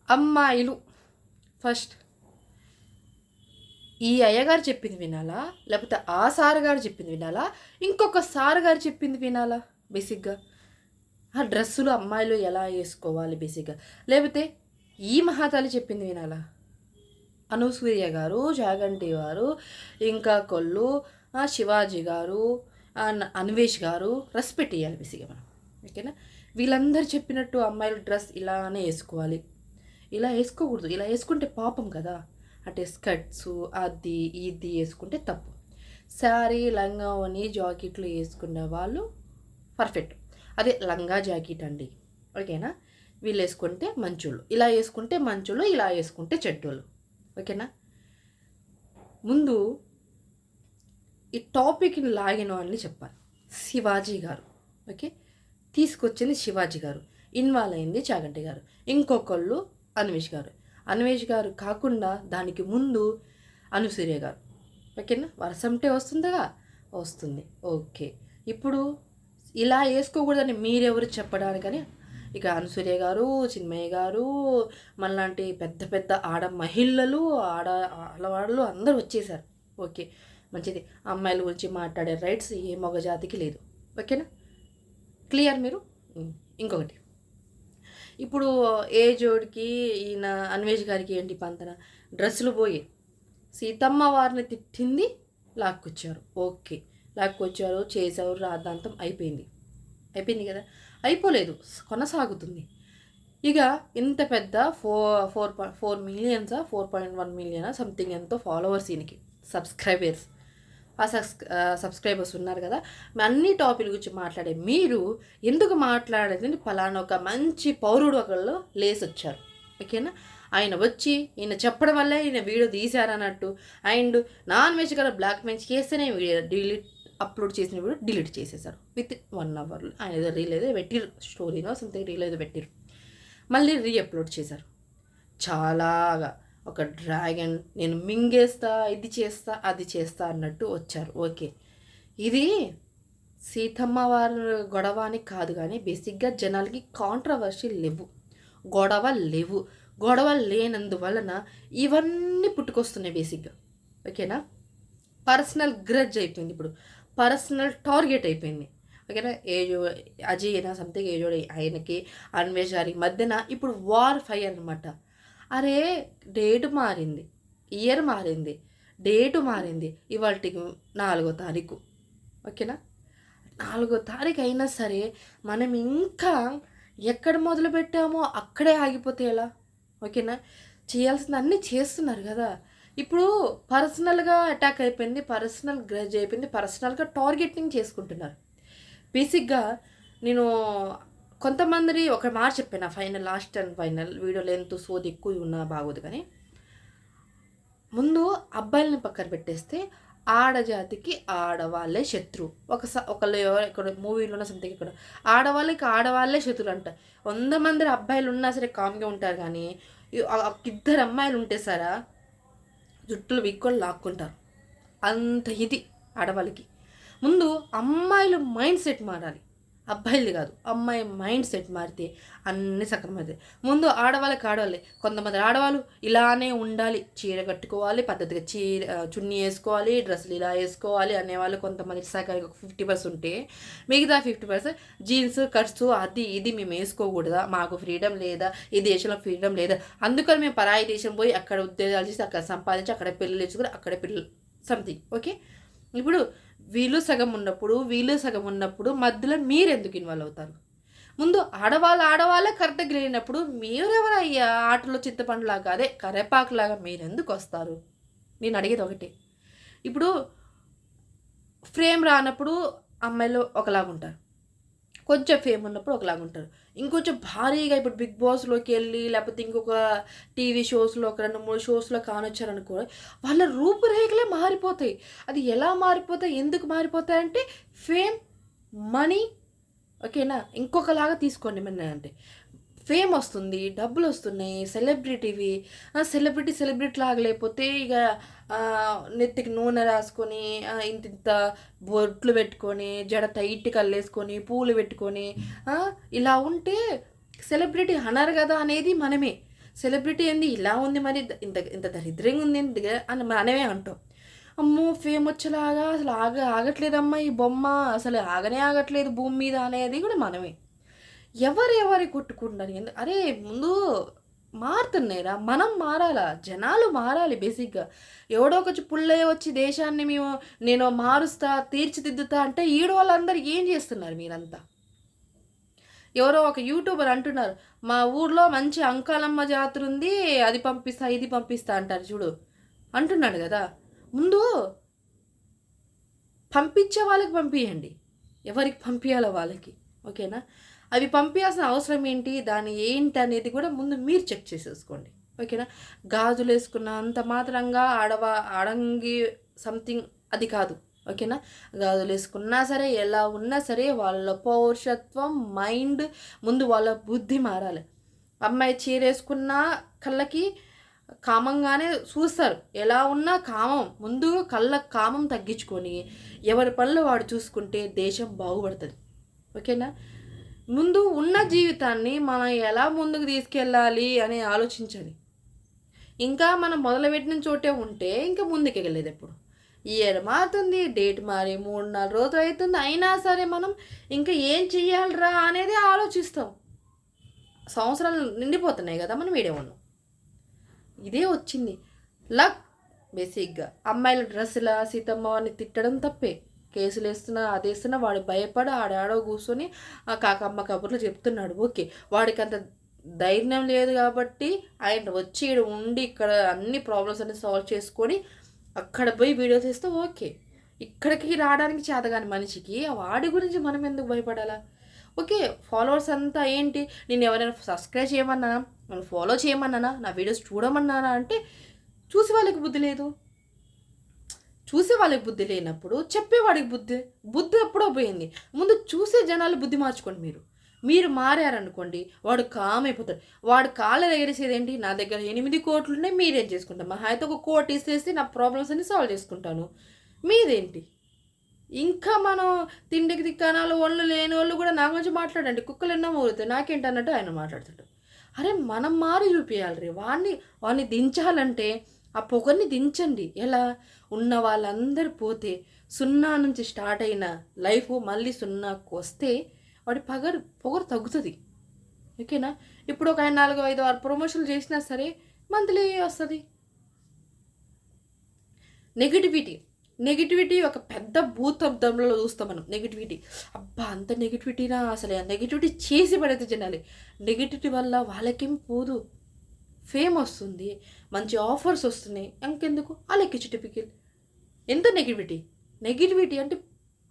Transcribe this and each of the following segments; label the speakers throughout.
Speaker 1: అమ్మాయిలు ఫస్ట్ ఈ అయ్యగారు చెప్పింది వినాలా, లేకపోతే ఆ సార్ గారు చెప్పింది వినాలా, ఇంకొక సార్ గారు చెప్పింది వినాలా? బేసిక్గా ఆ డ్రెస్సులు అమ్మాయిలు ఎలా వేసుకోవాలి బేసిక్గా, లేకపోతే ఈ మహాతల్లి చెప్పింది వినాలా? అనూసూర్య గారు, జాగంటి గారు, ఇంకా కొల్లు, శివాజీ గారు, అన్వేష్ గారు రెస్పెక్ట్ ఇవ్వాలి బేసిక్గా మనం. ఓకేనా? వీళ్ళందరూ చెప్పినట్టు అమ్మాయిలు డ్రెస్ ఇలానే వేసుకోవాలి, ఇలా వేసుకోకూడదు, ఇలా వేసుకుంటే పాపం కదా. అంటే స్కర్ట్స్ అది ఇది వేసుకుంటే తప్పు. శారీ లంగా అని జాకెట్లు వేసుకునే వాళ్ళు పర్ఫెక్ట్. అదే లంగా జాకెట్ అండి, ఓకేనా? వీళ్ళు వేసుకుంటే మంచోళ్ళు, ఇలా వేసుకుంటే మంచోళ్ళు, ఇలా వేసుకుంటే చెడ్డోళ్ళు. ఓకేనా? ముందు ఈ టాపిక్ని లాగిన వాళ్ళని చెప్పాలి. శివాజీ గారు, ఓకే, తీసుకొచ్చింది శివాజీ గారు, ఇన్వాల్వ్ అయింది చాగంటి గారు, ఇంకొకళ్ళు అన్వేష్ గారు. అన్వేష్ గారు కాకుండా దానికి ముందు అనూసూర్య గారు. ఓకేనా? వరసంటే వస్తుందిగా, వస్తుంది. ఓకే, ఇప్పుడు ఇలా వేసుకోకూడదని మీరెవరు చెప్పడానికని ఇక అనసూయ గారు, చిన్మయ్య గారు, మనలాంటి పెద్ద పెద్ద మహిళలు, ఆడవాళ్ళు అందరూ వచ్చేసారు. ఓకే, మంచిది. అమ్మాయిల గురించి మాట్లాడే రైట్స్ ఏ మగ జాతికి లేదు. ఓకేనా? క్లియర్ మీరు? ఇంకొకటి, ఇప్పుడు ఏ జోడికి ఈయన అన్వేష్ గారికి ఏంటి పంతన, డ్రెస్సులు పోయి సీతమ్మ వారిని తిట్టింది, లాక్కొచ్చారు. ఓకే, లాక్కొచ్చారు, చేసారు, రాద్ధాంతం అయిపోయింది. అయిపోయింది కదా? అయిపోలేదు, కొనసాగుతుంది. ఇక ఇంత పెద్ద 4 మిలియన్సా 4.1 మిలియనా సంథింగ్ ఎంతో ఫాలోవర్స్ ఈయనకి, సబ్స్క్రైబర్స్. ఆ సబ్స్క్రైబర్స్ ఉన్నారు కదా, అన్ని టాపిక్ గురించి మాట్లాడే మీరు ఎందుకు మాట్లాడేది? పలానా ఒక మంచి పౌరుడు ఒకళ్ళు లేసి వచ్చారు. ఓకేనా? ఆయన వచ్చి ఈయన చెప్పడం వల్లే ఈయన వీడియో తీశారన్నట్టు, అండ్ నాన్ వెజ్ కదా బ్లాక్ మెయిల్ చేస్తేనే వీడియో అప్లోడ్ చేసిన వీడియో డిలీట్ చేసేసారు విత్ 1 అవర్లో. ఆయన ఏదో రీల్ ఏదో పెట్టిరు, స్టోరీనో సంథింగ్ రీల్ ఏదో పెట్టిరు, మళ్ళీ రీఅప్లోడ్ చేశారు. చాలాగా ఒక డ్రాగన్, నేను మింగేస్తా, ఇది చేస్తా, అది చేస్తా అన్నట్టు వచ్చారు. ఓకే, ఇది సీతమ్మ వారి గొడవ అని కాదు, కానీ బేసిక్గా జనాలకి కాంట్రవర్సీ లేవు, గొడవ లేవు. గొడవ లేనందువలన ఇవన్నీ పుట్టుకొస్తున్నాయి బేసిక్గా. ఓకేనా? పర్సనల్ గ్రడ్జ్ అయిపోయింది, ఇప్పుడు పర్సనల్ టార్గెట్ అయిపోయింది. ఓకేనా? అజయ్ అయినా సంథింగ్ ఏజోడి ఆయనకి అన్వేష్ గారికి మధ్యన ఇప్పుడు వార్ ఫైర్ అనమాట. అరే, డేటు మారింది, ఇయర్ మారింది, డేటు మారింది, ఇవాళకి 4వ తారీఖు. ఓకేనా? 4వ తారీఖు అయినా సరే మనం ఇంకా ఎక్కడ మొదలు పెట్టామో అక్కడే ఆగిపోతే ఎలా? ఓకేనా? చేయాల్సిన అన్నీ చేస్తున్నారు కదా. ఇప్పుడు పర్సనల్గా అటాక్ అయిపోయింది, పర్సనల్ గ్రజ్ అయిపోయింది, పర్సనల్గా టార్గెటింగ్ చేసుకుంటున్నారు. బేసిక్గా నేను కొంతమంది ఒక మాట చెప్పాను, final last and final video length సోది ఎక్కువ ఉన్నా బాగోదు, కానీ ముందు అబ్బాయిలని పక్కన పెట్టేస్తే ఆడజాతికి ఆడవాళ్ళే శత్రువు. ఒకళ్ళు ఇక్కడ మూవీలోనే సంథింగ్ ఇక్కడ ఆడవాళ్ళకి ఆడవాళ్ళే శత్రువులు అంట. 100 మంది అబ్బాయిలు ఉన్నా సరే కామ్గా ఉంటారు, కానీ 2 అమ్మాయిలు ఉంటే సరా జుట్టులు వీక్కొని లాక్కుంటారు. అంత ఇది ఆడవాళ్ళకి. ముందు అమ్మాయిలు మైండ్ సెట్ మారాలి, అబ్బాయిలు కాదు. అమ్మాయి మైండ్ సెట్ మారితే అన్నీ సక్రమవుతాయి. ముందు ఆడవాళ్ళే, కొంతమంది ఆడవాళ్ళు ఇలానే ఉండాలి, చీర కట్టుకోవాలి, పద్ధతిగా చున్నీ వేసుకోవాలి, డ్రెస్సులు ఇలా వేసుకోవాలి అనేవాళ్ళు కొంతమంది సగం 50% ఉంటే, మిగతా 50% జీన్స్ కట్స్ అది ఇది మేము వేసుకోకూడదా, మాకు ఫ్రీడమ్ లేదా, ఈ దేశంలో ఫ్రీడమ్ లేదా, అందుకని మేము పరాయి దేశం పోయి అక్కడ ఉద్యోగాలు చేసి అక్కడ సంపాదించి అక్కడ పెళ్ళి తెచ్చుకుని అక్కడ పిల్లలు సంథింగ్. ఓకే, ఇప్పుడు వీళ్ళు సగం ఉన్నప్పుడు మధ్యలో మీరు ఎందుకు ఇన్వాల్వ్ అవుతారు? ముందు ఆడవాళ్ళే కరెక్ట్గా లేనప్పుడు మీరెవరయ్యా ఆటలో చింతపండులాగా, అదే కరేపాకులాగా మీరెందుకు వస్తారు? నేను అడిగేది ఒకటే. ఇప్పుడు ఫ్రేమ్ రానప్పుడు అమ్మాయిలు ఒకలాగుంటారు, కొంచెం ఫేమ్ ఉన్నప్పుడు ఒకలాగుంటారు, ఇంకొంచెం భారీగా ఇప్పుడు బిగ్ బాస్లోకి వెళ్ళి లేకపోతే ఇంకొక టీవీ షోస్లో ఒక 2-3 షోస్లో కానొచ్చారనుకో, వాళ్ళ రూపురేఖలే మారిపోతాయి. అది ఎలా మారిపోతాయి, ఎందుకు మారిపోతాయి అంటే ఫేమ్, మనీ. ఓకేనా? ఇంకొకలాగా తీసుకోండి మన అంటే ఫేమ్ వస్తుంది, డబ్బులు వస్తున్నాయి, సెలబ్రిటీవి. సెలబ్రిటీ లాగా లేకపోతే ఇక నెత్తికి నూనె రాసుకొని ఇంత బొట్లు పెట్టుకొని జడ టైట్ కల్లేసుకొని పూలు పెట్టుకొని ఇలా ఉంటే సెలబ్రిటీ అనరు కదా అనేది మనమే. సెలబ్రిటీ ఏంది ఇలా ఉంది, మరి ఇంత ఇంత దరిద్రంగా ఉంది అని మనమే అంటాం. అమ్మో ఫేమ్ వచ్చేలాగా అసలు ఆగట్లేదమ్మా ఈ బొమ్మ, అసలు ఆగనే ఆగట్లేదు భూమి మీద అనేది కూడా మనమే. ఎవరు కొట్టుకుంటారు అరే ముందు మారుతున్నాయిరా, మనం మారాలా, జనాలు మారాలి బేసిక్గా. ఎవడో ఒక పుల్లయ్య వచ్చి దేశాన్ని నేను మారుస్తా తీర్చిదిద్దుతా అంటే వాళ్ళందరూ ఏం చేస్తున్నారు మీరంతా? ఎవరో ఒక యూట్యూబర్ అంటున్నారు, మా ఊర్లో మంచి అంకాలమ్మ జాతర ఉంది, అది పంపిస్తా ఇది పంపిస్తా అంటారు చూడు అంటున్నాడు కదా. ముందు పంపించే వాళ్ళకి పంపించండి, ఎవరికి పంపించాలో వాళ్ళకి, ఓకేనా? అవి పంపించాల్సిన అవసరం ఏంటి, దాని ఏంటి అనేది కూడా ముందు మీరు చెక్ చేసేసుకోండి, ఓకేనా? గాజులు వేసుకున్న అంత మాత్రంగా ఆడంగి సంథింగ్ అది కాదు, ఓకేనా? గాజులు వేసుకున్నా సరే ఎలా ఉన్నా సరే వాళ్ళ పౌరుషత్వం మైండ్ ముందు వాళ్ళ బుద్ధి మారాలి. అమ్మాయి చీర వేసుకున్నా కళ్ళకి కామంగానే చూస్తారు, ఎలా ఉన్నా కామం ముందు కళ్ళకు కామం తగ్గించుకొని ఎవరి పనులు వాడు చూసుకుంటే దేశం బాగుపడుతుంది, ఓకేనా? ముందు ఉన్న జీవితాన్ని మనం ఎలా ముందుకు తీసుకెళ్ళాలి అని ఆలోచించాలి. ఇంకా మనం మొదలుపెట్టిన చోటే ఉంటే ఇంకా ముందుకు వెళ్ళలేదు. ఎప్పుడు ఇయర్ మారుతుంది, డేట్ మారి 3-4 రోజులు అవుతుంది, అయినా సరే మనం ఇంకా ఏం చెయ్యాలరా అనేది ఆలోచిస్తాం. సంవత్సరాలు నిండిపోతున్నాయి కదా మనం వీడే ఉన్నాం. ఇదే వచ్చింది లక్. బేసిక్గా అమ్మాయిల డ్రెస్సులా సీతమ్మ వాడిని తిట్టడం తప్పే, కేసులు వేస్తున్నా అది వేస్తున్నా వాడు భయపడి ఆడాడో కూర్చొని ఆ కాకమ్మ కబుర్లు చెప్తున్నాడు, ఓకే. వాడికి అంత ధైర్యం లేదు కాబట్టి ఆయన వచ్చి ఉండి ఇక్కడ అన్ని ప్రాబ్లమ్స్ అన్ని సాల్వ్ చేసుకొని అక్కడ పోయి వీడియో తీస్తే ఓకే. ఇక్కడికి రావడానికి చేతగాని మనిషికి వాడి గురించి మనం ఎందుకు భయపడాలా? ఓకే, ఫాలోవర్స్ అంతా ఏంటి, నేను ఎవరైనా సబ్స్క్రైబ్ చేయమన్నానా, నన్ను ఫాలో చేయమన్నానా, నా వీడియోస్ చూడమన్నానా అంటే చూసి వాళ్ళకి బుద్ధి లేదు. చూసే వాళ్ళకి బుద్ధి లేనప్పుడు చెప్పేవాడికి బుద్ధి ఎప్పుడో పోయింది. ముందు చూసే జనాలు బుద్ధి మార్చుకోండి. మీరు మారారనుకోండి వాడు కామ్ అయిపోతాడు. వాడు కాళ్ళ ఎగరేసేది ఏంటి, నా దగ్గర 8 కోట్లు ఉన్నాయి మీరేం చేసుకుంటాం, మా అయితే 1 కోటి ఇసేసి నా ప్రాబ్లమ్స్ అన్ని సాల్వ్ చేసుకుంటాను, మీదేంటి? ఇంకా మనం తిండికి తిక్కనాలు ఒళ్ళు లేని వాళ్ళు కూడా నా గురించి మాట్లాడండి, కుక్కలు ఎన్నో ఊరుతాయి నాకేంటి అన్నట్టు ఆయన మాట్లాడతాడు. అరే మనం మారి చూపించాలి రే, వాడిని దించాలంటే ఆ పొగర్ని దించండి. ఎలా ఉన్న వాళ్ళందరూ పోతే 0 నుంచి స్టార్ట్ అయిన లైఫ్ మళ్ళీ 0కు వస్తే వాడి పొగరు తగ్గుతుంది, ఓకేనా? ఇప్పుడు ఒక 4, 5, 6 ప్రమోషన్లు చేసినా సరే మంత్లీ వస్తుంది. నెగిటివిటీ ఒక పెద్ద భూతబ్దంలో చూస్తాం మనం. నెగిటివిటీ, అబ్బా అంత నెగిటివిటీనా, అసలు నెగిటివిటీ చేసి పడైతే జనాలి. నెగిటివిటీ వల్ల వాళ్ళకేం పోదు, ఫేమ్ వస్తుంది, మంచి ఆఫర్స్ వస్తున్నాయి, ఇంకెందుకు వాళ్ళకి టిపికల్. ఎంత నెగిటివిటీ అంటే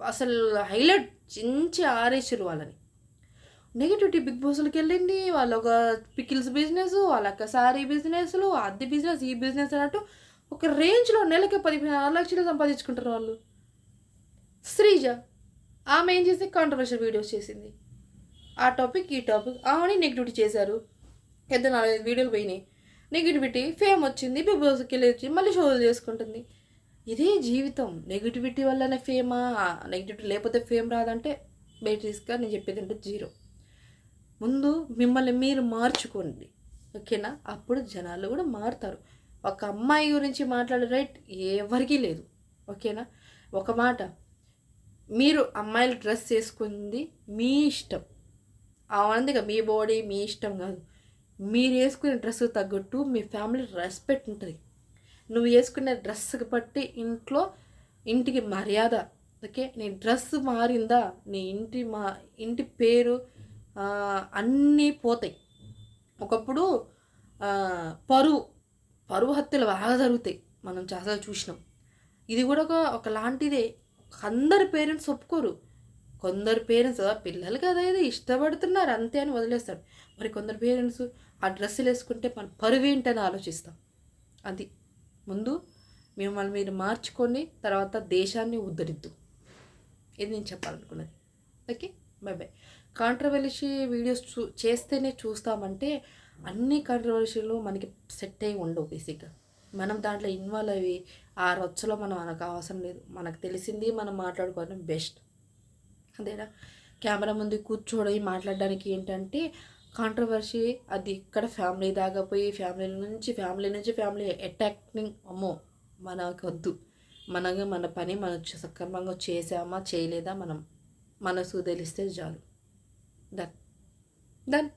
Speaker 1: అసలు హైలైట్ చించి ఆరేసారు వాళ్ళని. నెగిటివిటీ బిగ్ బాస్లకి వెళ్ళింది, వాళ్ళ ఒక పికిల్స్ బిజినెస్, వాళ్ళొక సారీ బిజినెస్లు, అది బిజినెస్ ఈ బిజినెస్ అన్నట్టు ఒక రేంజ్లో నెలకి 16 లక్షలు సంపాదించుకుంటారు వాళ్ళు. శ్రీజ ఆమె ఏం చేసి కాంట్రవర్షియల్ వీడియోస్ చేసింది, ఆ టాపిక్ ఈ టాపిక్ ఆమెని నెగిటివిటీ చేశారు, 4-5 వీడియోలు పోయినాయి. నెగిటివిటీ ఫేమ్ వచ్చింది, బిగ్ బాస్కి వెళ్ళి వచ్చి మళ్ళీ షోలు చేసుకుంటుంది. ఇదే జీవితం. నెగిటివిటీ వల్లనే ఫేమా, నెగిటివిటీ లేకపోతే ఫేమ్ రాదంటే బేసిక్గా నేను చెప్పేది అంటే 0. ముందు మిమ్మల్ని మీరు మార్చుకోండి, ఓకేనా? అప్పుడు జనాలు కూడా మారుతారు. ఒక అమ్మాయి గురించి మాట్లాడే రైట్ ఎవరికీ లేదు, ఓకేనా? ఒక మాట, మీరు అమ్మాయిలు డ్రెస్ చేసుకుంది మీ ఇష్టం, అవునందిగా మీ బాడీ మీ ఇష్టం కాదు. మీరు వేసుకునే డ్రెస్కు తగ్గట్టు మీ ఫ్యామిలీ రెస్పెక్ట్ ఉంటుంది. నువ్వు వేసుకునే డ్రెస్కి బట్టి ఇంటికి మర్యాద, ఓకే? నీ డ్రెస్ మారిందా నీ ఇంటి పేరు అన్నీ పోతాయి. ఒకప్పుడు పరువు హత్యలు బాగా జరుగుతాయి, మనం చాలా చూసినాం. ఇది కూడా ఒకలాంటిదే. అందరి పేరెంట్స్ ఒప్పుకోరు, కొందరు పేరెంట్స్ పిల్లలు కదా ఇది ఇష్టపడుతున్నారు అంతే అని వదిలేస్తాడు. మరి కొందరు పేరెంట్స్ ఆ డ్రెస్సులు వేసుకుంటే మన పరువు ఏంటని ఆలోచిస్తాం. అది ముందు మిమ్మల్ని మీరు మార్చుకొని తర్వాత దేశాన్ని ఉద్ధరిద్దు. ఇది నేను చెప్పాలనుకున్నది. Okay, by. కాంట్రవర్సీ వీడియోస్ చేస్తేనే చూస్తామంటే అన్ని కాంట్రవర్సీలు మనకి సెట్ అయ్యి ఉండవు. బేసిక్గా మనం దాంట్లో ఇన్వాల్వ్ అయ్యి ఆ రొచ్చలో మనకు అవసరం లేదు. మనకు తెలిసింది మనం మాట్లాడుకోవడం బెస్ట్. అదేనా? కెమెరా ముందు కూర్చోడి మాట్లాడడానికి ఏంటంటే కాంట్రవర్సీ అది ఇక్కడ ఫ్యామిలీ దాకా పోయి ఫ్యామిలీ అటాకింగ్ అమ్మో మనకొద్దు. మనగా మన పని మనం సక్రమంగా చేసామా చేయలేదా మనం మనసు తెలిస్తే చాలు. Done done.